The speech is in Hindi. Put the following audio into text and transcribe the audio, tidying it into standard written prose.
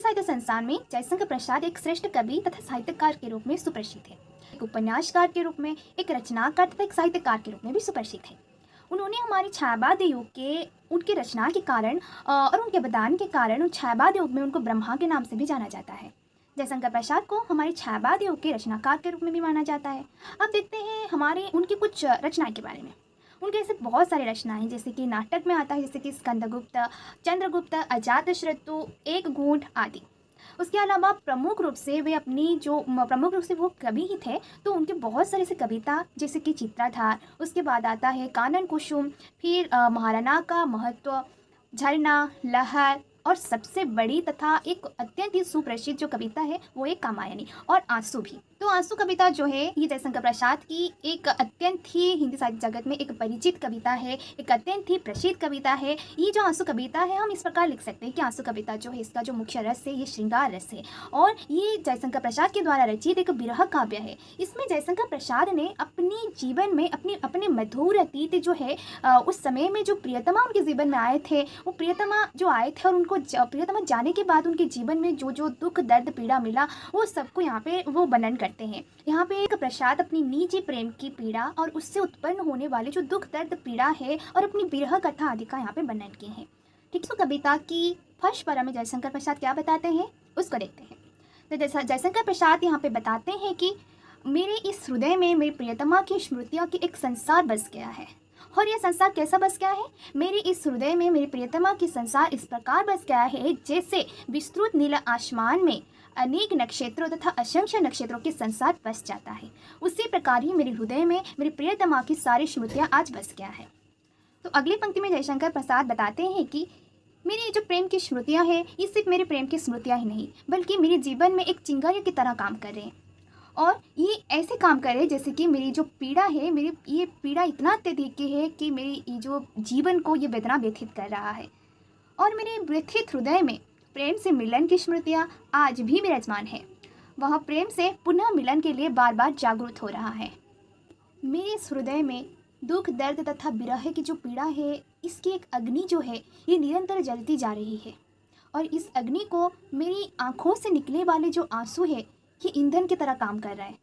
साहित्य संसार में जयशंकर प्रसाद एक श्रेष्ठ कवि तथा साहित्यकार के रूप में सुप्रसिद्ध है। एक उपन्यासकार के रूप में, एक रचनाकार तथा एक साहित्यकार के रूप में भी सुप्रसिद्ध है। उन्होंने हमारे छायावाद युग के उनकी रचना के कारण और उनके बदान के कारण उन छायावाद युग में उनको ब्रह्मा के नाम से भी जाना जाता है। जयशंकर प्रसाद को हमारे छायावाद युग के रचनाकार के रूप में भी माना जाता है। अब देखते हैं हमारे उनकी कुछ रचनाएं के बारे में। उनके ऐसे बहुत सारे रचनाएं जैसे कि नाटक में आता है, जैसे कि स्कंदगुप्त, चंद्रगुप्त, अजातशत्रु, एक घूंट आदि। उसके अलावा प्रमुख रूप से वो कवि ही थे, तो उनके बहुत सारे से कविता जैसे कि चित्राधार, उसके बाद आता है कानन कुसुम, फिर महाराणा का महत्व, झरना, लहर, और सबसे बड़ी तथा एक अत्यंत ही सुप्रसिद्ध जो कविता है वो एक कामायनी और आंसू भी। तो आंसू कविता जो है ये जयशंकर प्रसाद की एक अत्यंत ही हिंदी साहित्य जगत में एक परिचित कविता है, एक अत्यंत ही प्रसिद्ध कविता है। ये जो आंसू कविता है हम इस प्रकार लिख सकते हैं कि आंसू कविता जो है इसका जो मुख्य रस है ये श्रृंगार रस है और ये जयशंकर प्रसाद के द्वारा रचित एक विरह काव्य है। इसमें जयशंकर प्रसाद ने अपने जीवन में अपने मधुर अतीत जो है उस समय में जो प्रियतमा उनके जीवन में आए थे, वो प्रियतमा जो आए थे और उनको प्रियतमा जाने के बाद उनके जीवन में जो जो दुख दर्द पीड़ा मिला वो सबको यहाँ पे वो वर्णन करते हैं। यहाँ पे एक प्रसाद अपनी निजी प्रेम की पीड़ा और उससे उत्पन्न होने वाले जो दुख दर्द पीड़ा है और अपनी विरह कथा आदि का यहाँ पे वर्णन किए हैं। ठीक है, तो कविता की फर्स्ट पारा में जयशंकर प्रसाद क्या बताते हैं उसको देखते हैं। तो जयशंकर प्रसाद यहाँ पे बताते हैं कि मेरे इस हृदय में मेरी प्रियतमा की स्मृतियों की एक संसार बस गया है। और यह संसार कैसा बस गया है? मेरे इस हृदय में मेरी प्रियतमा की संसार इस प्रकार बस गया है जैसे विस्तृत नीला आसमान में अनेक नक्षत्रों तथा असंख्य नक्षत्रों के संसार बस जाता है, उसी प्रकार ही मेरे हृदय में मेरी प्रियतमा की सारी स्मृतियाँ आज बस गया है। तो अगली पंक्ति में जयशंकर प्रसाद बताते हैं कि मेरी जो प्रेम की स्मृतियाँ हैं ये सिर्फ मेरे प्रेम की स्मृतियाँ ही नहीं बल्कि मेरे जीवन में एक चिंगारी की तरह काम कर रहे हैं और ये ऐसे काम करे जैसे कि मेरी जो पीड़ा है, मेरी ये पीड़ा इतना अत्यधिक है कि मेरी ये जो जीवन को ये वेदना व्यथित कर रहा है और मेरे व्यथित हृदय में प्रेम से मिलन की स्मृतियाँ आज भी विराजमान है। वह प्रेम से पुनः मिलन के लिए बार बार जागरूक हो रहा है। मेरे इस हृदय में दुख दर्द तथा विरह की जो पीड़ा है इसकी एक अग्नि जो है ये निरंतर जलती जा रही है और इस अग्नि को मेरी आँखों से निकले वाले जो आंसू है ये ईंधन की तरह काम कर रहा है।